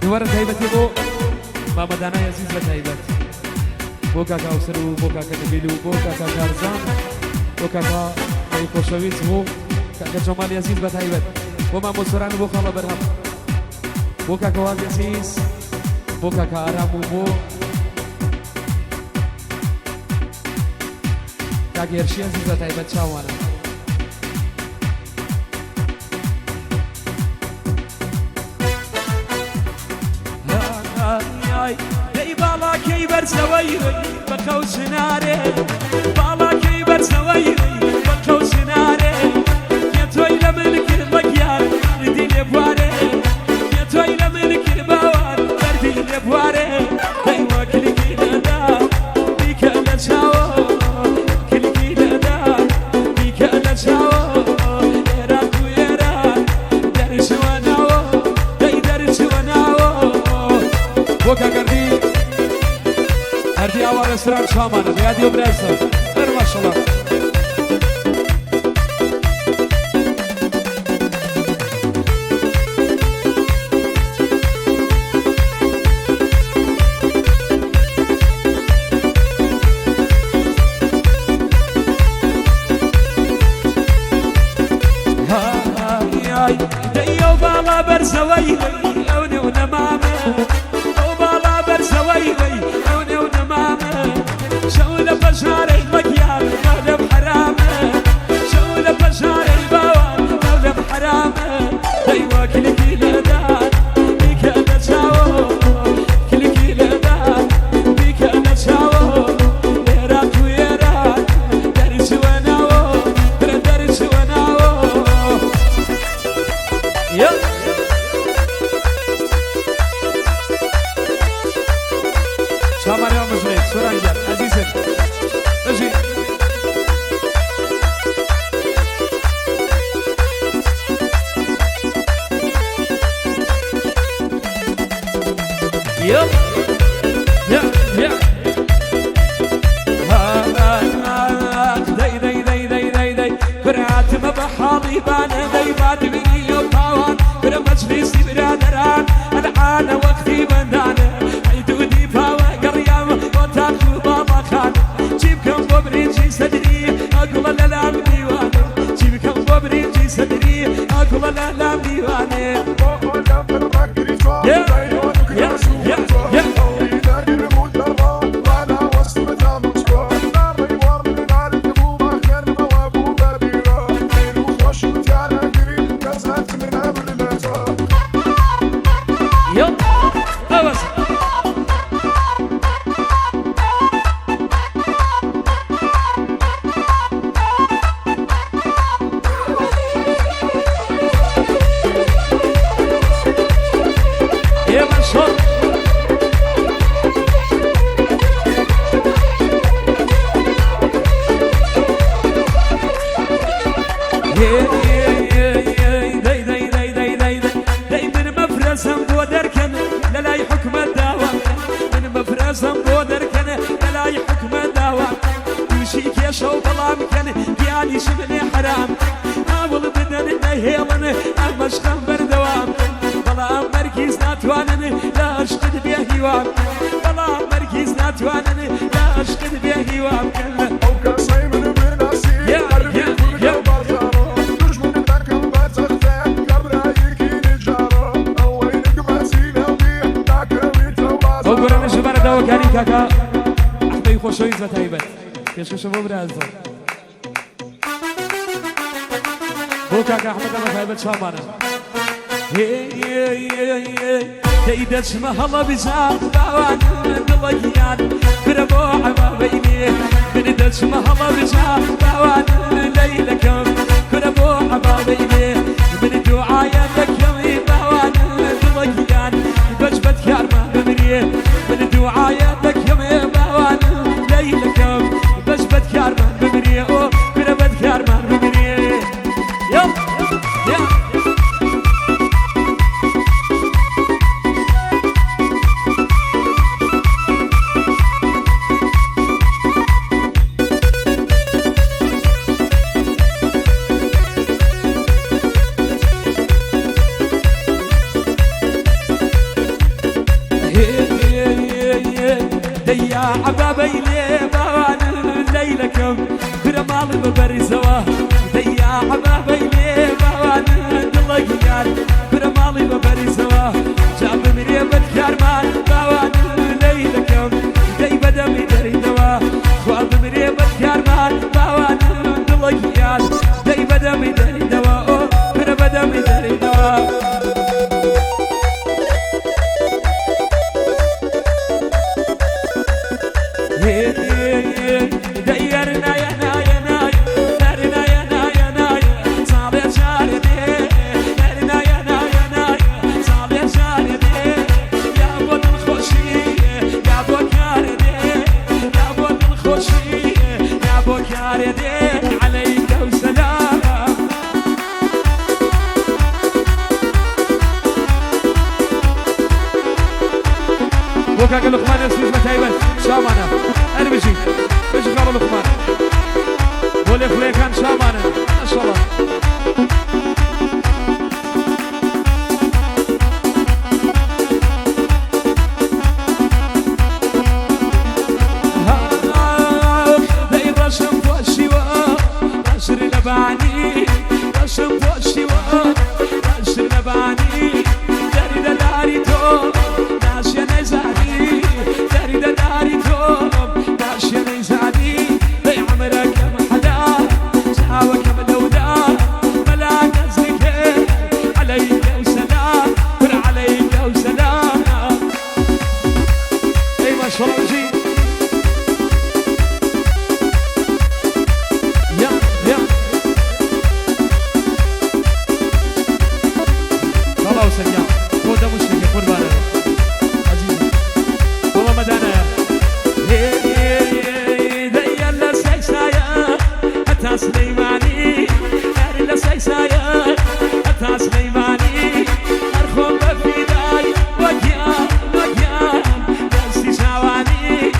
دوباره تایبەتی بۆ مامەدانای عەزیز بە تایبەت بۆ کاکا ئەوسەر و بۆ کاکا نەبیل و بۆ کاکا کارزان بۆ کاکا خۆشەویست بۆ کاکا جەمالی عەزیز بە تایبەت بۆ مامۆسەران و بۆ خاڵە بەرهەم بۆ کاکا واگی عەزیز بۆ کاکا ئارام و بۆ کاکا هێرشی عەزیز بە تایبەت چاوانە دەی باڵاکەی بەرزەوەی بە قەوسنارێ باڵاکەی بەرزەوەی بە قەوسنارێ یە تۆی لە من کرد بە گیان بردی لێ بوارێ یە تۆی لە من کرد باوان بەردی لێ بوارێ دەی وە کلکی لەدا بیکە لە چاوە کلکی لەدا بیکە لە چاوە ئێرە تو ئێرە دەرچوە ناوە دەی دەرچوە ناوە بۆ کاکەردی هەردی ئاوا رێستۆران شامانە بەیادی و برایسە بەر ماشەڵڵا دەی ئەو باڵا بەرزەوەی ئەو نێو نەمامە ئەو باڵا بەرزەوەی ئەو نێو نەمامە شەو لە پەژارەی بەگیان مەولەم حرامە شەو لە پەژارەی باوان مەولەم حرامە دەی وە کلکی لەدان بیکە لە چاوە کلکی لەدان بیکە لە چاوە ئێرە تو ئێرە دەرچوە ناوە برە دەرچوە ناوە شامانە مژێت سۆرانگیان عەزیزن بەژی كراتم بحالي بانا داي بعد مني وطاوان كرا مجلسي برادران العانة وقتي بندانا عيدوني فاوى قريام وتاكو بابا خان جيبكم ببريجي صدري اقول الالام ديواني جيبكم ببريجي صدري اقول الالام ديواني کاکا ئەحمەدی خۆشەویست بە تایبەت پێشکەشە بۆ برازە بۆ کاکا ئەحمەدە بە تایبەت شامانە دەی دەچمە هەڵە بجار باوان دڵەگیان کرە بۆ عەبابەینێ من دەچمە هەڵە بجار باوان لەیلەکەم کرە بۆ عەبابەینێ من دوعایە دەکەمی باوان دڵەگیان بەجبەت کارمان بمرێ من دوعایە دەکەمێ باوان لەیلەکەم بەجبەت کارمان بمرێ ئۆ کرە بەد کارمان بمرێ عبابي لي باوان ليلكم برمال ببرزوا ديا عبابي لي باوان دلقيان برمال ببرزوا جاب مريبة كارمان باوان ليلكم دي بدمي دري دوا خواب مريبة كارمان باوان دلقيان دي بدمي دري دوا بر بدمي دري دوا ديرنا يا نايا نايا ديرنا يا نايا نايا صابي شاردي ديرنا يا نايا نايا صابي شاردي يا بود الخوشي يا بوكاردي يا بود الخوشي يا بوكاردي عليك وسلام بوكا لقمان يسوس متايبن شامانا انا بيجي قالوا لقمان بولي فليكان شامانا ما شاء الله داير رشم فوق الشواء رشر لبعني رشم فوق الشواء رشر لبعني داري دا داري توم ناشيا نزادي داري دا داري توم ناشيا نزادي دي عمرك محدا شعوك ملودا ملاك ازلك عليك وسلام كل عليك وسلام اي ما شاء الله وجي يا خلاص يا هو ده مشكلة قربان عزيزي والله مدانا دي لا سيسايا أتا سليماني داري لا سيسايا أتا سليماني أرخم بفيداي وقيا دستي شاواني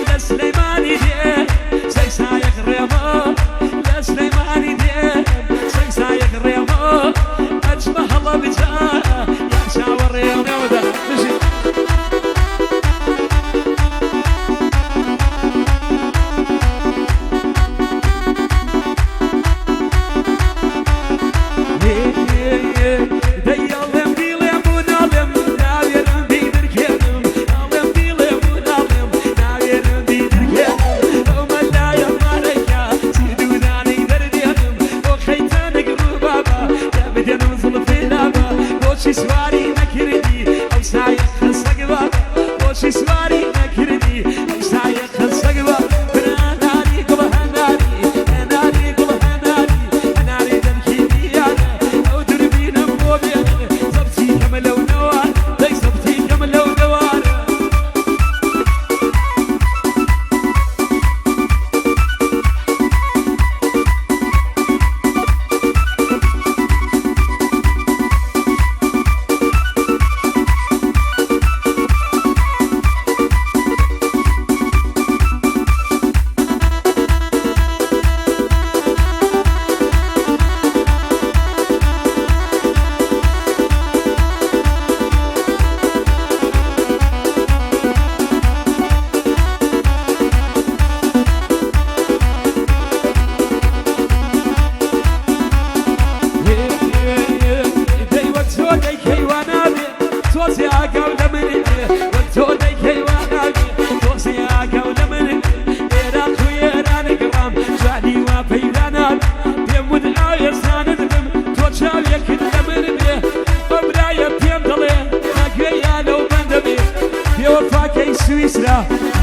لا سليماني دي سيسايا غريمو لا سليماني دي سيسايا غريمو أجمع الله بجاه يا شاور يا ونودا مشي سواري نكردي أو سايق خلصق بابا وشي سواري نكردي أو سايق خلصق بابا ناري قلها ناري قلها ناري دنكيني أنا أو دربينا موبيا صبتي كمل ونوار دي صبتي كمل ونوار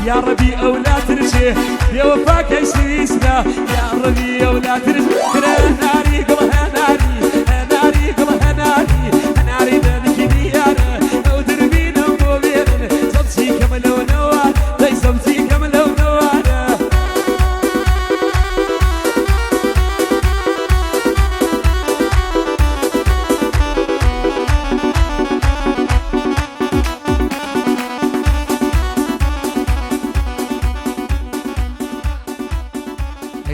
يا ربي أولا ترجي يا وفاك يا سويسرا يا ربي أولا ترجي ناري قلها ناري قلها ناري دنكني أنا أو دربينا موبين صبتي كمل ونوار دي صبتي كمل ونوار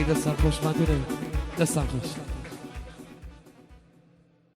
دستان خوش من دونه دستان خوش